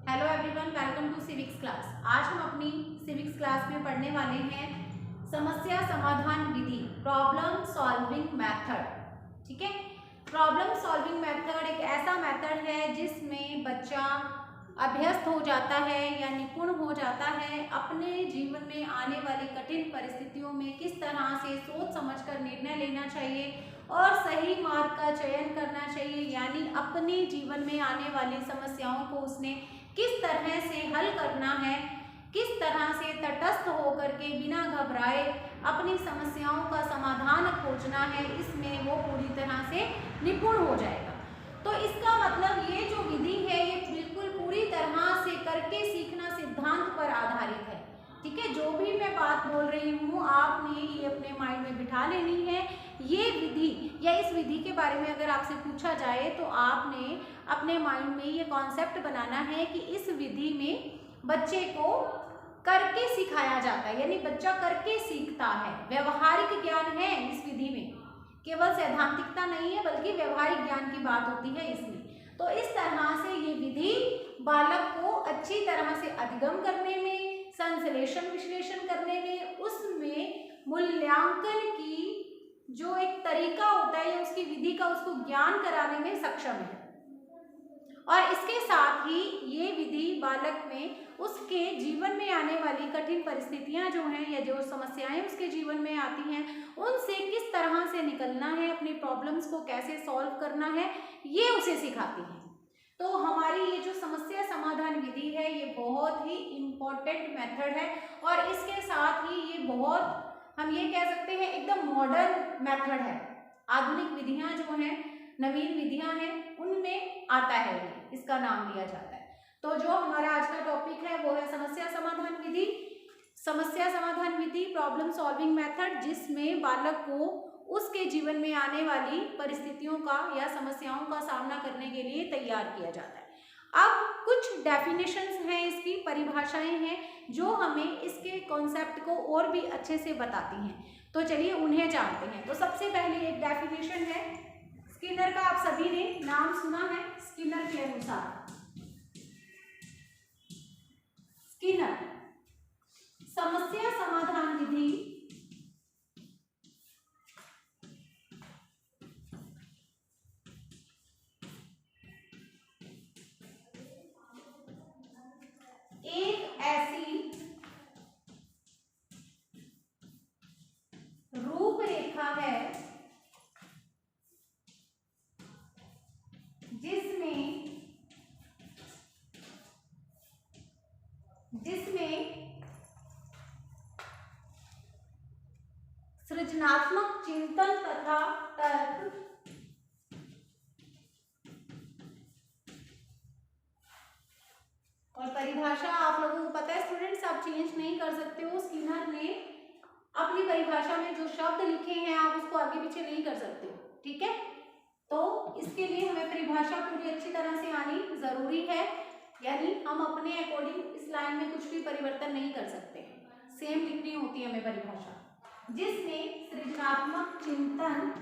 Hello everyone, welcome to civics class. आज हम अपनी सिविक्स क्लास में पढ़ने वाले हैं समस्या समाधान विधि, प्रॉब्लम सॉल्विंग मेथड। ठीक है, प्रॉब्लम सॉल्विंग मेथड एक ऐसा मेथड है जिसमें बच्चा अभ्यस्त हो जाता है या निपुण हो जाता है अपने जीवन में आने वाली कठिन परिस्थितियों में किस तरह से सोच समझकर निर्णय लेना चाहिए और सही मार्ग का चयन करना चाहिए, यानी अपने जीवन में आने वाली समस्याओं को उसने किस तरह से हल करना है, किस तरह से तटस्थ होकर के बिना घबराए अपनी समस्याओं का समाधान खोजना है, इसमें वो पूरी तरह से निपुण हो जाएगा। तो इसका मतलब ये जो विधि है ये बिल्कुल पूरी तरह से करके सीखना सिद्धांत पर आधारित है। ठीक है, जो भी मैं बात बोल रही हूँ आपने ये अपने माइंड में बिठा लेनी है। ये विधि या इस विधि के बारे में अगर आपसे पूछा जाए तो आपने अपने माइंड में ये कॉन्सेप्ट बनाना है कि इस विधि में बच्चे को करके सिखाया जाता है, यानी बच्चा करके सीखता है। व्यवहारिक ज्ञान है इस विधि में, केवल सैद्धांतिकता नहीं है बल्कि व्यवहारिक ज्ञान की बात होती है इसमें। तो इस तरह से ये विधि बालक को अच्छी तरह से अधिगम करने में, संश्लेषण विश्लेषण करने में, उसमें मूल्यांकन की जो एक तरीका होता है उसकी विधि का उसको ज्ञान कराने में सक्षम है। और इसके साथ ही ये विधि बालक में उसके जीवन में आने वाली कठिन परिस्थितियां जो हैं या जो समस्याएं उसके जीवन में आती हैं उनसे किस तरह से निकलना है, अपनी प्रॉब्लम्स को कैसे सॉल्व करना है, ये उसे सिखाती है। तो हमारी ये जो समस्या समाधान विधि है ये बहुत ही इम्पोर्टेंट मेथड है और इसके साथ ही ये बहुत, हम ये कह सकते हैं, एकदम मॉडर्न मेथड है। आधुनिक विधियां जो हैं, नवीन विधियां हैं, उनमें आता है ये, इसका नाम दिया जाता है। तो जो हमारा आज का टॉपिक है वो है समस्या समाधान विधि। समस्या समाधान विधि प्रॉब्लम सॉल्विंग मेथड, जिसमें बालक को उसके जीवन में आने वाली परिस्थितियों का या समस्याओं का सामना करने के लिए तैयार किया जाता है। अब कुछ डेफिनेशंस हैं, इसकी परिभाषाएं हैं जो हमें इसके कॉन्सेप्ट को और भी अच्छे से बताती हैं। तो चलिए उन्हें जानते हैं। तो सबसे पहले एक डेफिनेशन है स्किनर का, आप सभी ने नाम सुना है। स्किनर के अनुसार, स्किनर समस्या समाधान विधि एक ऐसी रूपरेखा है जिसमें सृजनात्मक चिंतन तथा तर्क और परिभाषा आप लोगों को पता है स्टूडेंट्स, आप चेंज नहीं कर सकते हो। स्किनर ने अपनी परिभाषा में जो शब्द लिखे हैं आप उसको आगे पीछे नहीं कर सकते हो। ठीक है, तो इसके लिए हमें परिभाषा पूरी अच्छी तरह से आनी जरूरी है, यानी हम अपने अकॉर्डिंग इस लाइन में कुछ भी परिवर्तन नहीं कर सकते, सेम लिखनी होती है हमें परिभाषा। जिसमें सृजनात्मक चिंतन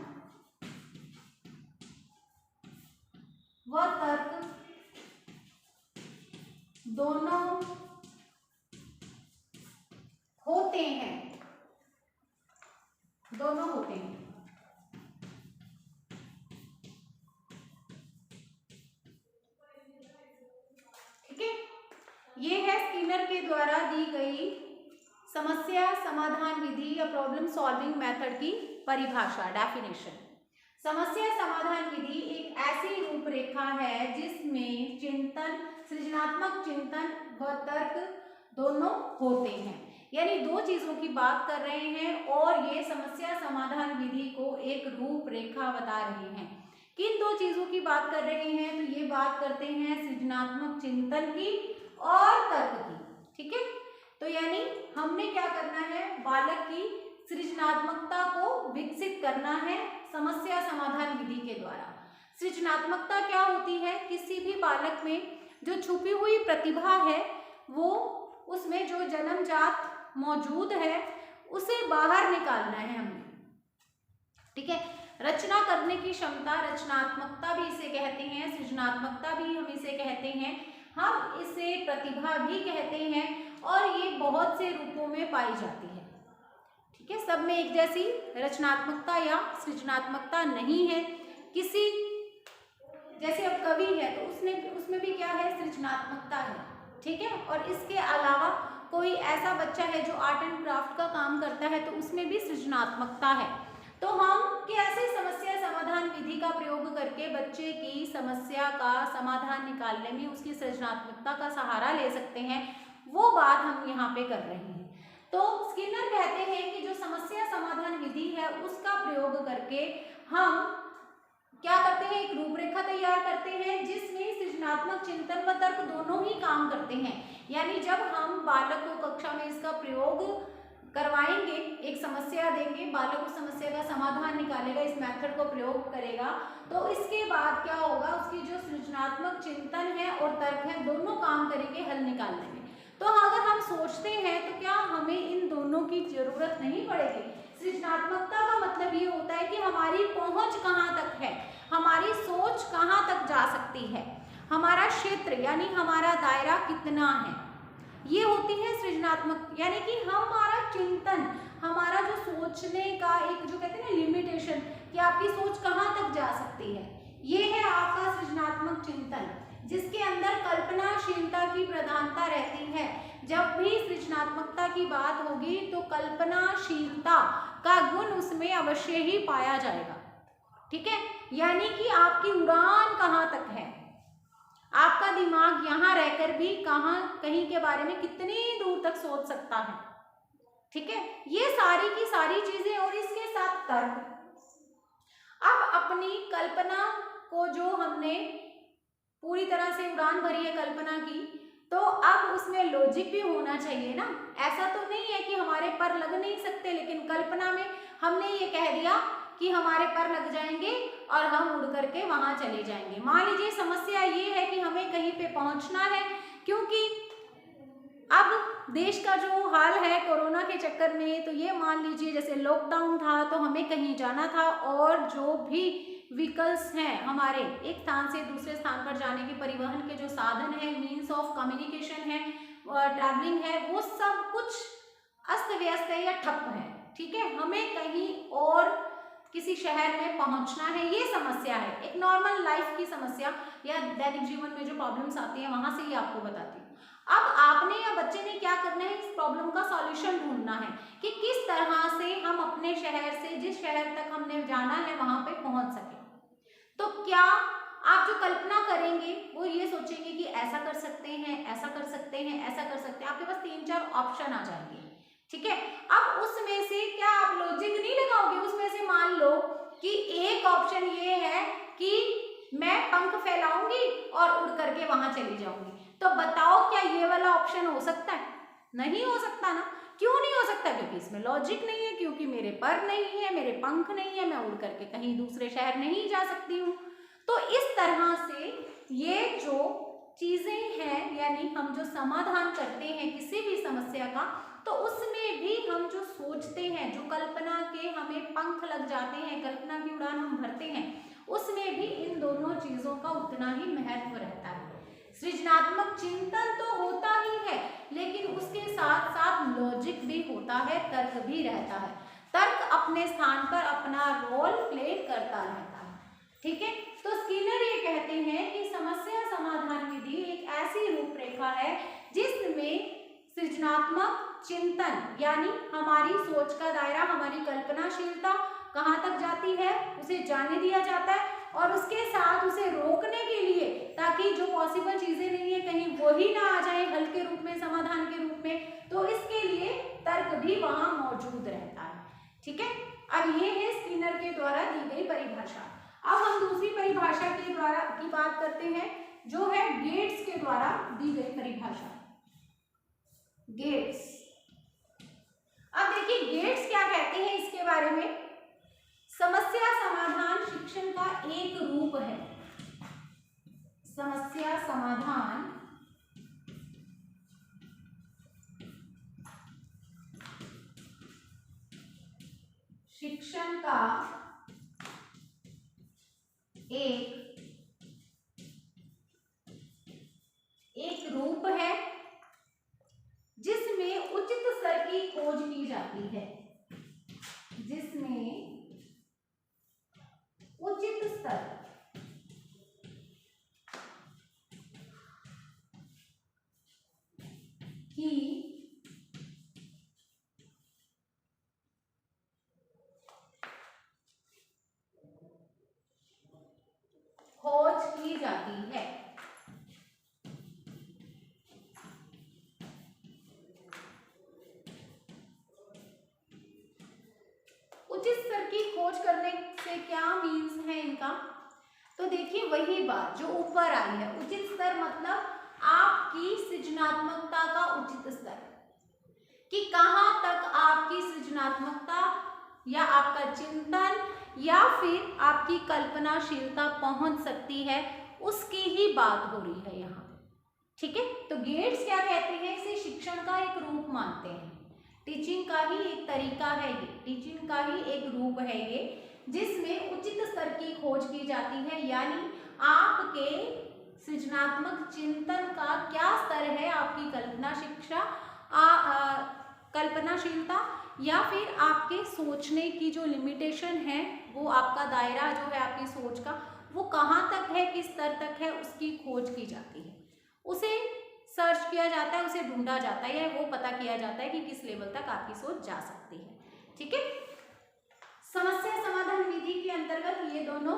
व तर्क दोनों होते हैं, दोनों होते हैं। ठीक है, ये है स्किनर के द्वारा दी गई समस्या समाधान विधि या प्रॉब्लम सॉल्विंग मेथड की परिभाषा, डेफिनेशन। समस्या समाधान विधि एक ऐसी रूपरेखा है जिसमें चिंतन, सृजनात्मक चिंतन व तर्क दोनों होते हैं, यानी दो चीजों की बात कर रहे हैं और ये समस्या समाधान विधि को एक रूपरेखा बता रहे हैं। किन दो चीजों की बात कर रहे हैं? तो ये बात करते हैं सृजनात्मक चिंतन की और तर्क की। ठीक है, तो यानी हमने क्या करना है, बालक की सृजनात्मकता को विकसित करना है समस्या समाधान विधि के द्वारा। सृजनात्मकता क्या होती है? किसी भी बालक में जो छुपी हुई प्रतिभा है वो उसमें जो जन्मजात मौजूद है उसे बाहर निकालना है हमें। ठीक है, रचना करने की क्षमता, रचनात्मकता भी इसे कहते हैं, सृजनात्मकता भी हम इसे कहते हैं। हम इसे प्रतिभा भी कहते हैं और ये बहुत से रूपों में पाई जाती है। ठीक है, सब में एक जैसी रचनात्मकता या सृजनात्मकता नहीं है। किसी जैसे अब कवि है तो उसमें भी क्या है, सृजनात्मकता है। ठीक है, और इसके अलावा कोई ऐसा बच्चा है जो आर्ट एंड क्राफ्ट का काम करता है तो उसमें भी सृजनात्मकता है। तो हम कैसे समस्या समाधान विधि का प्रयोग करके बच्चे की समस्या का समाधान निकालने में उसकी सृजनात्मकता का सहारा ले सकते हैं, वो बात हम यहाँ पे कर रहे हैं। तो स्किनर कहते हैं कि जो समस्या समाधान विधि है उसका प्रयोग करके हम क्या करते हैं, एक रूपरेखा तैयार करते हैं जिसमें सृजनात्मक चिंतन व तर्क दोनों ही काम करते हैं। यानी जब हम बालक को कक्षा में इसका प्रयोग करवाएंगे, एक समस्या देंगे, बालक उस समस्या का समाधान निकालेगा, इस मेथड को प्रयोग करेगा, तो इसके बाद क्या होगा, उसकी जो सृजनात्मक चिंतन है और तर्क है दोनों काम करेंगे हल निकालने में। तो अगर हम सोचते हैं तो क्या हमें इन दोनों की जरूरत नहीं पड़ेगी। सृजनात्मकता का मतलब ये होता है कि हमारी पहुंच कहाँ तक है, हमारी सोच कहाँ तक जा सकती है, हमारा क्षेत्र यानी हमारा दायरा कितना है, ये होती है सृजनात्मक। यानी कि हमारा चिंतन, हमारा जो सोचने का एक जो कहते हैं ना लिमिटेशन, कि आपकी सोच कहाँ तक जा सकती है, ये है आपका सृजनात्मक चिंतन, जिसके अंदर कल्पनाशीलता की प्रधानता रहती है। जब भी सृजनात्मकता की बात होगी तो कल्पनाशीलता का गुण उसमें अवश्य ही पाया जाएगा। ठीक है, यानी कि आपकी उड़ान कहाँ तक है, आपका दिमाग यहाँ रहकर भी कहीं के बारे में कितनी दूर तक सोच सकता है। ठीक है, ये सारी की सारी चीजें और इसके साथ तर्क। अब अपनी कल्पना को जो हमने पूरी तरह से उड़ान भरी है कल्पना की, तो अब उसमें लॉजिक भी होना चाहिए ना। ऐसा तो नहीं है कि हमारे पर लग नहीं सकते, लेकिन कल्पना में हमने ये कह दिया कि हमारे पर लग जाएंगे और हम उड़ करके वहां चले जाएंगे। मान लीजिए समस्या ये है कि हमें कहीं पे पहुंचना है, क्योंकि अब देश का जो हाल है कोरोना के चक्कर में, तो ये मान लीजिए जैसे लॉकडाउन था तो हमें कहीं जाना था और जो भी व्हीकल्स हैं हमारे एक स्थान से दूसरे स्थान पर जाने के परिवहन के जो साधन है, मीन्स ऑफ कम्युनिकेशन है, ट्रैवलिंग है, वो सब कुछ अस्त व्यस्त है या ठप है। ठीक है, हमें कहीं और किसी शहर में पहुंचना है, ये समस्या है। एक नॉर्मल लाइफ की समस्या या दैनिक जीवन में जो प्रॉब्लम्स आती है वहां से ही आपको बताती हूँ। अब आपने या बच्चे ने क्या करना है, इस प्रॉब्लम का सॉल्यूशन ढूंढना है कि किस तरह से हम अपने शहर से जिस शहर तक हमने जाना है वहां पे पहुंच सके। तो क्या आप जो कल्पना करेंगे वो ये सोचेंगे कि ऐसा कर सकते हैं, ऐसा कर सकते हैं, ऐसा कर सकते हैं, आपके पास 3-4 ऑप्शन आ जाएंगे। ठीक है, अब उसमें से क्या आप लॉजिक नहीं लगाओगे, उसमें से मान लो कि एक ऑप्शन ये है कि मैं पंख फैलाऊंगी और उड़ करके वहां चली जाऊंगी। तो बताओ क्या ये वाला ऑप्शन हो सकता है? नहीं हो सकता ना। क्यों नहीं हो सकता? क्योंकि इसमें लॉजिक नहीं है, क्योंकि मेरे पर नहीं है, मेरे पंख नहीं है, मैं उड़ करके कहीं दूसरे शहर नहीं जा सकती हूँ। तो इस तरह से ये जो चीजें हैं, यानी हम जो समाधान करते हैं किसी भी समस्या का, तो उसमें भी हम जो सोचते हैं, जो कल्पना के हमें पंख लग जाते हैं, कल्पना की उड़ान हम भरते हैं, उसमें भी इन दोनों चीजों का उतना ही महत्व रहता है। सृजनात्मक चिंतन तो होता ही है, लेकिन उसके साथ साथ लॉजिक भी होता है, तर्क भी रहता है। तर्क अपने स्थान पर अपना रोल प्ले करता रहता है। ठीक है, तो स्किनर ये कहते हैं कि समस्या समाधान विधि एक ऐसी रूपरेखा है जिसमें सृजनात्मक चिंतन यानी हमारी सोच का दायरा, हमारी कल्पनाशीलता कहाँ तक जाती है उसे जाने दिया जाता है, और उसके साथ उसे रोकने के लिए, ताकि जो पॉसिबल चीजें नहीं है कहीं वही ना आ जाए हल के रूप में, समाधान के रूप में, तो इसके लिए तर्क भी वहां मौजूद रहता है। ठीक है, अब ये है स्किनर के द्वारा दी गई परिभाषा। अब हम दूसरी परिभाषा के द्वारा की बात करते हैं, जो है गेट्स के द्वारा दी गई परिभाषा। गेट्स, अब देखिए गेट्स क्या कहते हैं इसके बारे में। समस्या समाधान शिक्षण का एक रूप है। समस्या समाधान शिक्षण का एक की जाती है, जिसमें उचित स्तर की खोज की जाती है। उचित स्तर की खोज करने से क्या मीन्स है इनका, तो देखिए वही बात जो ऊपर आई है। उचित स्तर मतलब आपकी सृजनात्मकता का उचित स्तर, कि कहां तक आपकी सृजनात्मकता या आपका चिंतन या फिर आपकी कल्पनाशीलता पहुंच सकती है, उसकी ही बात हो रही है यहाँ पे। ठीक है, तो गेट्स क्या कहते हैं, इसे शिक्षण का एक रूप मानते हैं, टीचिंग का ही एक तरीका है ये, टीचिंग का ही एक रूप है ये, जिसमें उचित स्तर की खोज की जाती है। यानी आपके सृजनात्मक चिंतन का क्या स्तर है, आपकी कल्पना शिक्षा कल्पनाशीलता या फिर आपके सोचने की जो लिमिटेशन है, वो आपका दायरा जो है आपकी सोच का, वो कहाँ तक है, किस स्तर तक है, उसकी खोज की जाती है, उसे सर्च किया जाता है, उसे ढूंढा जाता है, या वो पता किया जाता है कि किस लेवल तक आपकी सोच जा सकती है। ठीक है, समस्या समाधान विधि के अंतर्गत ये दोनों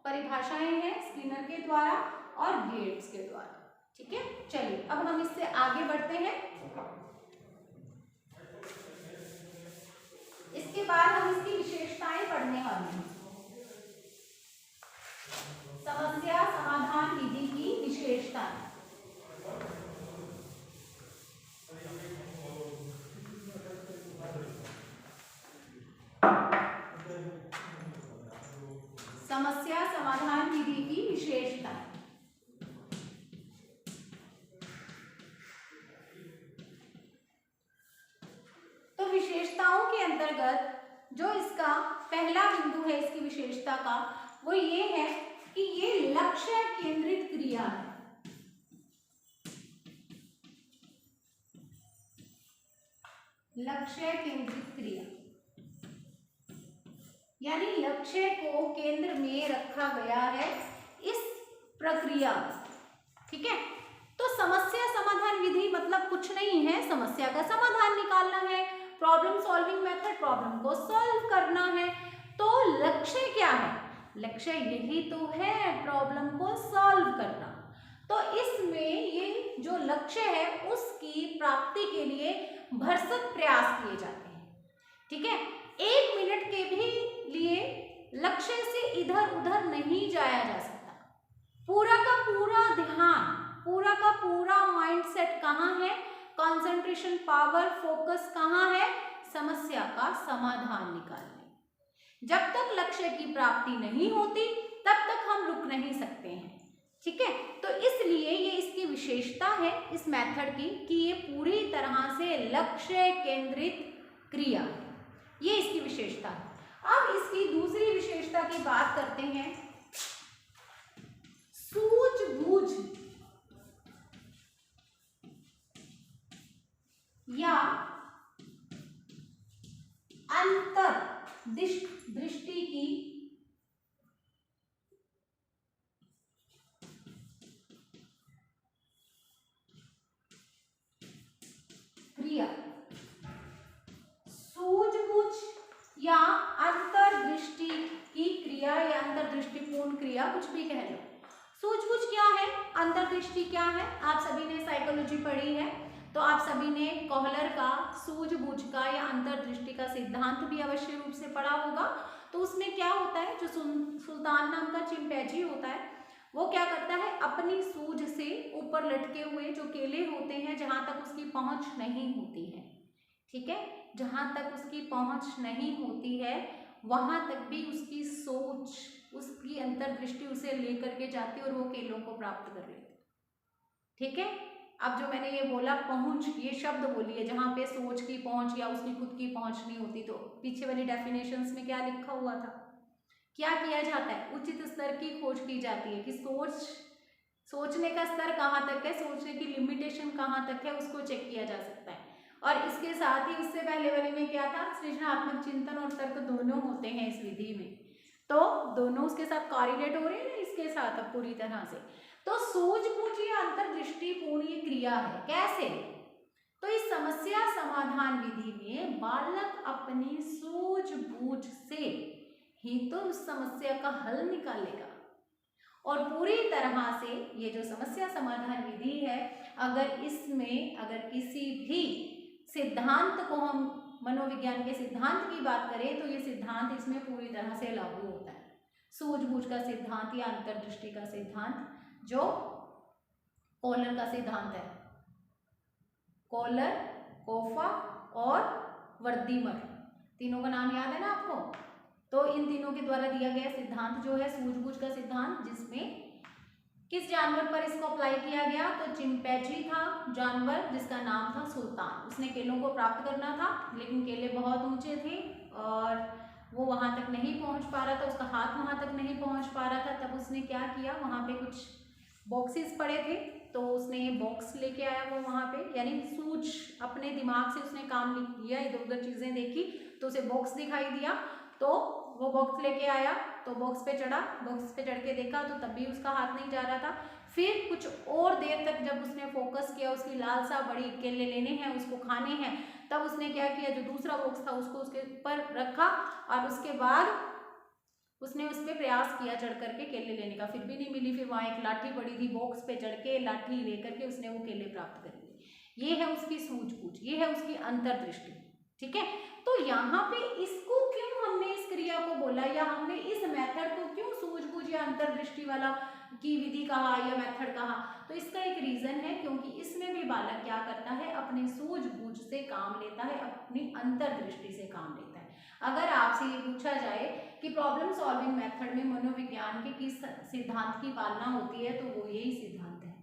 परिभाषाएं हैं, स्किनर के द्वारा और गेट्स के द्वारा। ठीक है, चलिए अब हम इससे आगे बढ़ते हैं। इसके बाद हम इसकी विशेषताएं पढ़ने वाले हैं। समस्या समाधान विधि की विशेषताएं। समस्या समाधान विधि की विशेषताएं। तो विशेषताओं के अंतर्गत जो इसका पहला बिंदु है इसकी विशेषता का, वो ये है कि ये लक्ष्य केंद्रित क्रिया है। लक्ष्य केंद्रित क्रिया यानी लक्ष्य को केंद्र में रखा गया है इस प्रक्रिया में। ठीक है, तो समस्या समाधान विधि मतलब कुछ नहीं है, समस्या का समाधान निकालना है, प्रॉब्लम सॉल्विंग मेथड, प्रॉब्लम को सॉल्व करना है। तो लक्ष्य क्या है, लक्ष्य यही तो है, प्रॉब्लम को सॉल्व करना। तो इसमें ये जो लक्ष्य है उसकी प्राप्ति के लिए भरसक प्रयास किए जाते हैं। ठीक है, 1 मिनट के भी लिए लक्ष्य से इधर उधर नहीं जाया जा सकता। पूरा का पूरा ध्यान, पूरा का पूरा माइंडसेट कहाँ है, कंसंट्रेशन पावर, फोकस कहाँ है, समस्या का समाधान निकालने। जब तक लक्ष्य की प्राप्ति नहीं होती तब तक हम रुक नहीं सकते हैं। ठीक है, तो इसलिए ये इसकी विशेषता है इस मेथड की कि ये पूरी तरह से लक्ष्य केंद्रित क्रिया है, ये इसकी विशेषता है। अब इसकी दूसरी विशेषता की बात करते हैं, सूझबूझ या अंतर्दृष्टि की क्रिया। सूझबूझ या अंतर्दृष्टि की क्रिया या अंतर्दृष्टिपूर्ण क्रिया, कुछ भी कह लो। सूझबूझ क्या है, अंतर्दृष्टि क्या है, आप सभी ने साइकोलॉजी पढ़ी है, तो आप सभी ने कोहलर का सूझबूझ का या अंतर्दृष्टि का सिद्धांत भी अवश्य रूप से पढ़ा होगा। तो उसमें क्या होता है, जो सुल्तान नाम का चिंपैंजी होता है वो क्या करता है, अपनी सूझ से ऊपर लटके हुए जो केले होते हैं जहां तक उसकी पहुंच नहीं होती है, ठीक है, जहां तक उसकी पहुंच नहीं होती है वहां तक भी उसकी सोच, उसकी अंतर्दृष्टि उसे लेकर के जाती है और वो केलों को प्राप्त कर लेती है। ठीक है, अब जो मैंने ये बोला पहुंच, ये शब्द बोलिए जहां पे सोच की पहुंच या उसकी खुद की पहुंच नहीं होती, तो पीछे वाली डेफिनेशंस में क्या लिखा हुआ था, क्या किया जाता है, उचित स्तर की खोज की जाती है कि सोचने का स्तर कहाँ तक है, सोचने की लिमिटेशन कहाँ तक है, उसको चेक किया जा सकता है। और इसके साथ ही उससे पहले वाले में क्या था, सृजनात्मक चिंतन और तर्क दोनों होते हैं इस विधि में, तो दोनों उसके साथ कॉरिलेट हो रहे हैं ना इसके साथ अब पूरी तरह से। तो सूझबूझ या अंतर्दृष्टिपूर्ण ये क्रिया है। कैसे? तो इस समस्या समाधान विधि में बालक अपनी सूझबूझ से ही तो उस समस्या का हल निकालेगा, और पूरी तरह से ये जो समस्या समाधान विधि है, अगर किसी भी सिद्धांत को हम मनोविज्ञान के सिद्धांत की बात करें तो ये सिद्धांत इसमें पूरी तरह से लागू होता है। सूझबूझ का सिद्धांत या अंतर्दृष्टि का सिद्धांत, जो कॉलर का सिद्धांत है, कॉलर, कोफा और वर्दीमर, तीनों का नाम याद है ना आपको? तो इन तीनों के द्वारा दिया गया सिद्धांत जो है सूझबूझ का सिद्धांत, जिसमें किस जानवर पर इसको अप्लाई किया गया? तो चिंपैंजी था जानवर, जिसका नाम था सुल्तान। उसने केलों को प्राप्त करना था, लेकिन केले बहुत ऊंचे थे और वो वहां तक नहीं पहुंच पा रहा था, उसका हाथ वहां तक नहीं पहुंच पा रहा था। तब उसने क्या किया, वहां पे कुछ बॉक्सेस पड़े थे, तो उसने ये बॉक्स लेके आया वो वहां पे, यानी सूझ अपने दिमाग से उसने काम लिया, इधर उधर चीजें देखी तो उसे बॉक्स दिखाई दिया, तो वो बॉक्स लेके आया, तो बॉक्स पे चढ़ा, बॉक्स पे चढ़ के देखा तो तब भी उसका हाथ नहीं जा रहा था। फिर कुछ और देर तक जब उसने फोकस किया, उसकी लालसा बढ़ी, केले लेने हैं, उसको खाने हैं, तब उसने क्या किया, जो दूसरा बॉक्स था उसको उसके ऊपर रखा और उसके बाद उसने उस पर प्रयास किया चढ़ करके केले लेने का, फिर भी नहीं मिली। फिर वहाँ एक लाठी पड़ी थी, बॉक्स पे चढ़ के लाठी लेकर के उसने वो केले प्राप्त कर लिए। ये है उसकी सूझबूझ, ये है उसकी अंतर्दृष्टि। ठीक है, तो यहाँ पे इसको क्यों हमने इस क्रिया को बोला, या हमने इस मेथड को क्यों सूझबूझ या अंतर्दृष्टि वाला की विधि कहा या मेथड कहा? तो इसका एक रीजन है, क्योंकि इसमें भी बालक क्या करता है, अपनी सूझबूझ से काम लेता है, अपनी अंतर्दृष्टि से काम लेता है। अगर आपसे ये पूछा जाए कि प्रॉब्लम सॉल्विंग मेथड में मनोविज्ञान के किस सिद्धांत की पालना होती है, तो वो यही सिद्धांत है,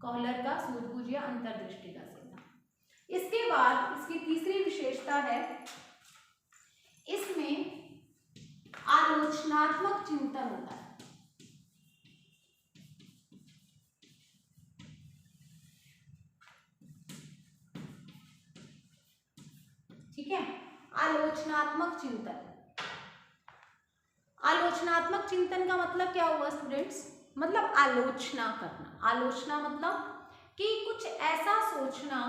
कॉलर का सूझबूझ या अंतर्दृष्टि का सिद्धांत। इसके बाद इसकी तीसरी विशेषता है, इसमें आलोचनात्मक चिंतन होता है। ठीक है, आलोचनात्मक चिंतन। आलोचनात्मक चिंतन का मतलब क्या हुआ स्टूडेंट्स? मतलब आलोचना करना। आलोचना मतलब कि कुछ ऐसा सोचना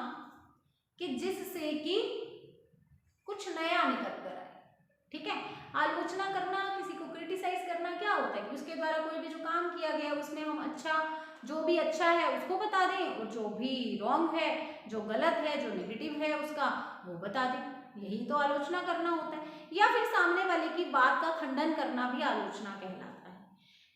कि जिससे कि कुछ नया निकल कर आए। ठीक है, आलोचना करना, किसी को क्रिटिसाइज करना क्या होता है कि उसके द्वारा कोई भी जो काम किया गया उसमें हम अच्छा, जो भी अच्छा है उसको बता दें, और जो भी रॉन्ग है, जो गलत है, जो नेगेटिव है उसका, वो बता दें। यही तो आलोचना करना होता है। या फिर सामने वाले की बात का खंडन करना भी आलोचना कहलाता है।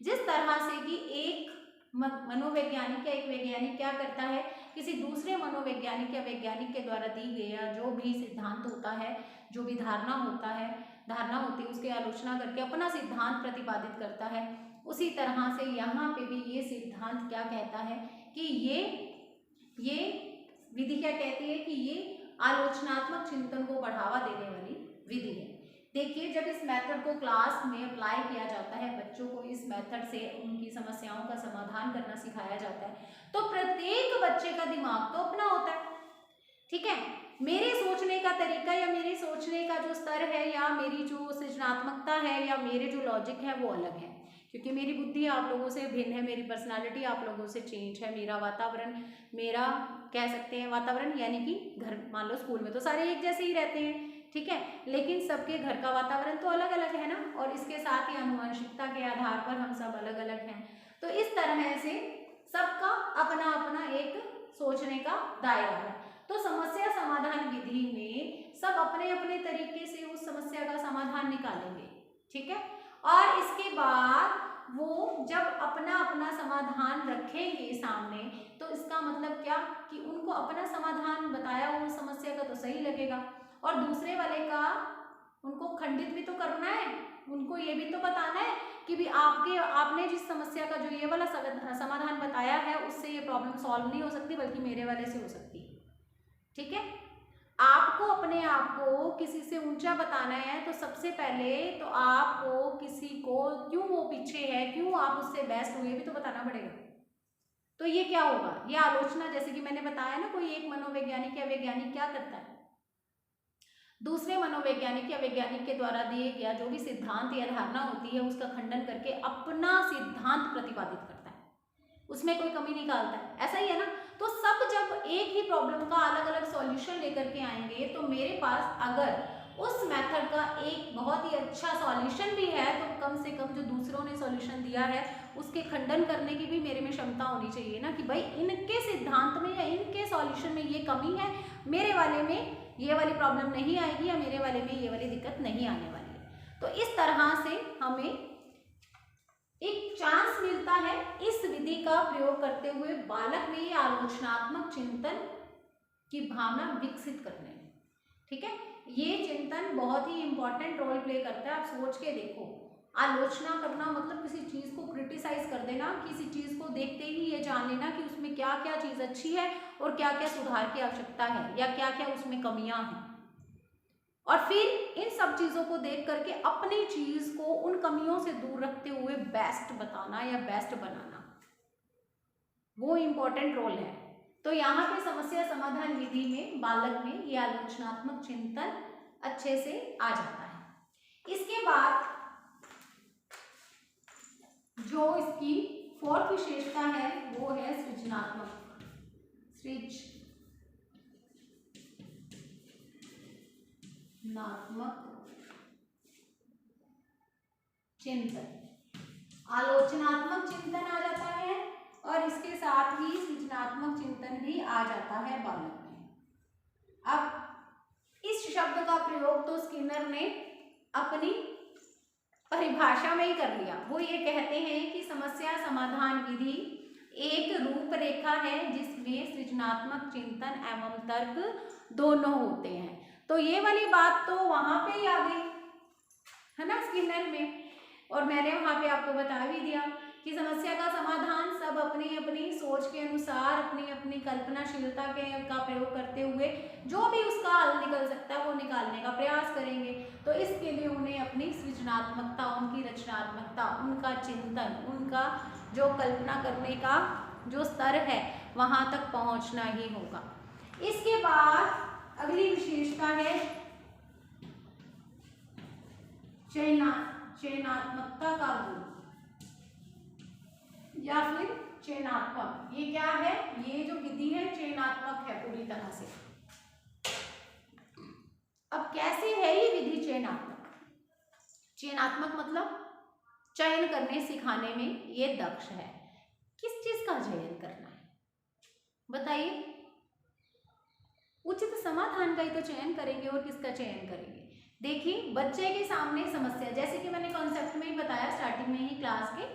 जिस तरह से कि एक मनोवैज्ञानिक या एक वैज्ञानिक क्या करता है, किसी दूसरे मनोवैज्ञानिक या वैज्ञानिक के द्वारा दी गया जो भी सिद्धांत होता है, जो भी धारणा होती है, उसकी आलोचना करके अपना सिद्धांत प्रतिपादित करता है। उसी तरह से यहाँ पे भी ये सिद्धांत क्या कहता है कि ये विधि क्या कहती है कि ये आलोचनात्मक चिंतन को बढ़ावा देने वाली विधि है। देखिए, जब इस मेथड को क्लास में अप्लाई किया जाता है, बच्चों को इस मेथड से उनकी समस्याओं का समाधान करना सिखाया जाता है, तो प्रत्येक बच्चे का दिमाग तो अपना होता है। ठीक है, मेरे सोचने का तरीका या मेरे सोचने का जो स्तर है या मेरी जो सृजनात्मकता है या मेरे जो लॉजिक है वो अलग है, क्योंकि मेरी बुद्धि आप लोगों से भिन्न है, मेरी पर्सनालिटी आप लोगों से चेंज है, मेरा वातावरण, मेरा कह सकते हैं वातावरण यानी कि घर, मान लो स्कूल में तो सारे एक जैसे ही रहते हैं, ठीक है, लेकिन सबके घर का वातावरण तो अलग अलग है ना, और इसके साथ ही आनुवंशिकता के आधार पर हम सब अलग अलग हैं। तो इस तरह से सबका अपना अपना एक सोचने का दायरा है। तो समस्या समाधान विधि में सब अपने अपने तरीके से उस समस्या का समाधान निकालेंगे। ठीक है, और इसके बाद वो जब अपना अपना समाधान रखेंगे सामने, तो इसका मतलब क्या कि उनको अपना समाधान बताया हुआ समस्या का तो सही लगेगा, और दूसरे वाले का उनको खंडित भी तो करना है, उनको ये भी तो बताना है कि भी आपने जिस समस्या का जो ये वाला समाधान बताया है उससे ये प्रॉब्लम सॉल्व नहीं हो सकती, बल्कि मेरे वाले से हो सकती है। ठीक है, आपको अपने आप को किसी से ऊंचा बताना है, तो सबसे पहले तो आपको किसी को क्यों वो पीछे है, क्यों आप उससे बेस्ट हो, ये भी तो बताना पड़ेगा। तो ये क्या होगा, ये आलोचना, जैसे कि मैंने बताया ना, कोई कि एक मनोवैज्ञानिक या वैज्ञानिक क्या करता है, दूसरे मनोवैज्ञानिक या वैज्ञानिक के द्वारा दिए गया जो भी सिद्धांत या धारणा होती है उसका खंडन करके अपना सिद्धांत प्रतिपादित करता है, उसमें कोई कमी निकालता है, ऐसा ही है ना। तो सब जब एक ही प्रॉब्लम का अलग अलग सॉल्यूशन लेकर के आएंगे तो मेरे पास अगर उस मेथड का एक बहुत ही अच्छा सॉल्यूशन भी है तो कम से कम जो दूसरों ने सॉल्यूशन दिया है उसके खंडन करने की भी मेरे में क्षमता होनी चाहिए ना, कि भाई इनके सिद्धांत में या इनके सॉल्यूशन में ये कमी है, मेरे वाले में ये वाली प्रॉब्लम नहीं आएगी या मेरे वाले में ये वाली दिक्कत नहीं आने वाली है। तो इस तरह से हमें एक चांस मिलता है इस विधि का प्रयोग करते हुए बालक में आलोचनात्मक चिंतन की भावना विकसित करने में। ठीक है, ये चिंतन बहुत ही इंपॉर्टेंट रोल प्ले करता है। आप सोच के देखो, आलोचना करना मतलब किसी चीज को क्रिटिसाइज कर देना, किसी चीज को देखते ही ये जान लेना कि उसमें क्या क्या चीज अच्छी है और क्या क्या सुधार की आवश्यकता है या क्या क्या उसमें कमियां हैं, और फिर इन सब चीजों को देख करके अपनी चीज को उन कमियों से दूर रखते हुए बेस्ट बताना या बेस्ट बनाना, वो इम्पोर्टेंट रोल है। तो यहाँ पे समस्या समाधान विधि में बालक में ये आलोचनात्मक चिंतन अच्छे से आ जाता है। इसके बाद जो इसकी फोर्थ विशेषता है वो है सृजनात्मक चिंतन। आलोचनात्मक चिंतन आ जाता है और इसके साथ ही सृजनात्मक चिंतन भी आ जाता है बालक में। अब इस शब्द का प्रयोग तो स्किनर ने अपनी परिभाषा में ही कर लिया। वो ये कहते हैं कि समस्या समाधान विधि एक रूपरेखा है जिसमें सृजनात्मक चिंतन एवं तर्क दोनों होते हैं। तो ये वाली बात तो वहां पे ही आ गई है ना स्किनर में, और मैंने वहां पे आपको बता भी दिया कि समस्या का समाधान सब अपनी अपनी सोच के अनुसार अपनी अपनी कल्पनाशीलता का प्रयोग करते हुए जो भी उसका हल निकल सकता है वो निकालने का प्रयास करेंगे। तो इसके लिए उन्हें अपनी सृजनात्मकता, उनकी रचनात्मकता, उनका चिंतन, उनका जो कल्पना करने का जो स्तर है वहां तक पहुंचना ही होगा। इसके बाद अगली विशेषता है चयनात्मकता का गुण या फिर चयनात्मक। ये क्या है, ये जो विधि है चयनात्मक है पूरी तरह से। अब कैसे है ये विधि चयनात्मक? चयनात्मक मतलब चयन करने सिखाने में ये दक्ष है। किस चीज का चयन करना है बताइए? उचित समाधान का ही तो चयन करेंगे, और किसका चयन करेंगे? देखिए, बच्चे के सामने समस्या, जैसे कि मैंने कॉन्सेप्ट में ही बताया स्टार्टिंग में ही क्लास के,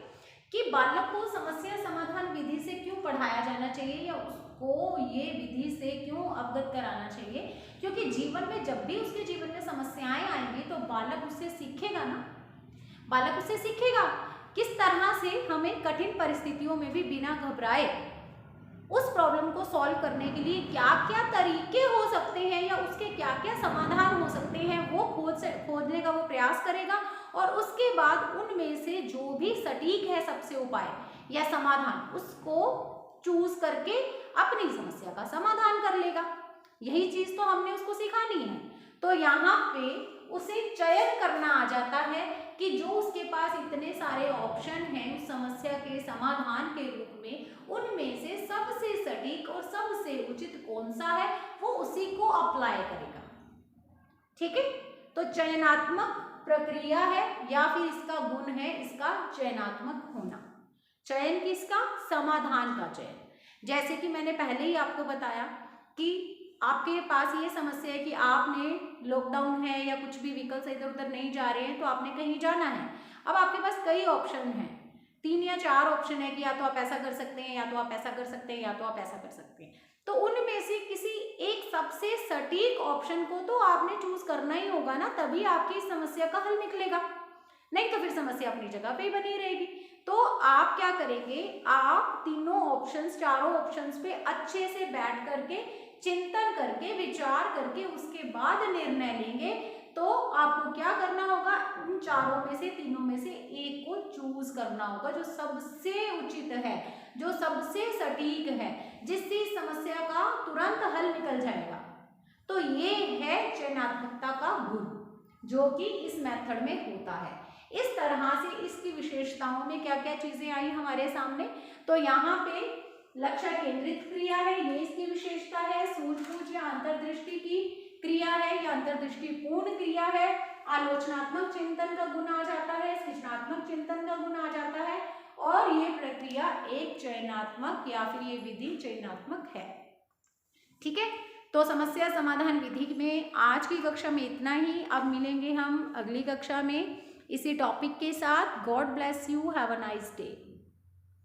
कि बालक को समस्या समाधान विधि से क्यों पढ़ाया जाना चाहिए या उसको ये विधि से क्यों अवगत कराना चाहिए, क्योंकि जीवन में जब भी उसके जीवन में समस्याएं आएंगी तो बालक उससे सीखेगा ना। बालक उससे सीखेगा किस तरह से हमें कठिन परिस्थितियों में भी बिना घबराए उस प्रॉब्लम को सॉल्व करने के लिए क्या क्या तरीके हो सकते हैं या उसके क्या क्या समाधान हो सकते हैं, वो खोजने का वो प्रयास करेगा, और उसके बाद उनमें से जो भी सटीक है सबसे उपाय या समाधान उसको चूज करके अपनी समस्या का समाधान कर लेगा। यही चीज तो हमने उसको सिखानी है। तो यहाँ पे उसे चयन करना आ जाता है कि जो उसके पास इतने सारे ऑप्शन हैं उस समस्या के समाधान के रूप में, उनमें से सबसे सटीक और सबसे उचित कौन सा है वो उसी को अप्लाई करेगा। ठीक है, तो चयनात्मक प्रक्रिया है या फिर इसका गुण है इसका चयनात्मक होना। चयन किसका? समाधान का चयन। जैसे कि मैंने पहले ही आपको बताया कि आपके पास ये समस्या है कि आपने लॉकडाउन है या कुछ भी व्हीकल से इधर उधर नहीं जा रहे हैं, तो आपने कहीं जाना है। अब आपके पास कई ऑप्शन हैं, 3 या 4 ऑप्शन है कि या तो आप ऐसा कर सकते हैं, या तो आप ऐसा कर सकते हैं, या तो आप ऐसा कर सकते हैं। तो उनमें से किसी एक सबसे सटीक ऑप्शन को तो आपने चूज करना ही होगा ना, तभी आपकी इस समस्या का हल निकलेगा। नहीं तो फिर समस्या अपनी जगह पे ही बनी रहेगी। तो आप क्या करेंगे, आप तीनों ऑप्शंस, चारों ऑप्शंस पे अच्छे से बैठ करके चिंतन करके विचार करके उसके बाद निर्णय लेंगे। तो आपको क्या करना होगा, उन चारों में से, तीनों में से एक को चूज करना होगा जो सबसे उचित है, जो सबसे सटीक है, जिससे समस्या का तुरंत तुरंत हल निकल जाएगा। तो ये है चयनात्मकता का गुण जो कि इस मेथड में होता है। इस तरह से इसकी विशेषताओं में क्या क्या चीजें आई हमारे सामने, तो यहाँ पे लक्ष्य केंद्रित क्रिया है, ये इसकी विशेषता है। सूझबूझ या अंतर्दृष्टि की क्रिया है, या अंतर्दृष्टिपूर्ण क्रिया है। आलोचनात्मक चिंतन का गुण आ जाता है, सृजनात्मक चिंतन का गुण आ जाता है, और ये प्रक्रिया एक चयनात्मक या फिर ये विधि चयनात्मक है। ठीक है, तो समस्या समाधान विधि में आज की कक्षा में इतना ही। अब मिलेंगे हम अगली कक्षा में इसी टॉपिक के साथ। God bless you, have a nice day.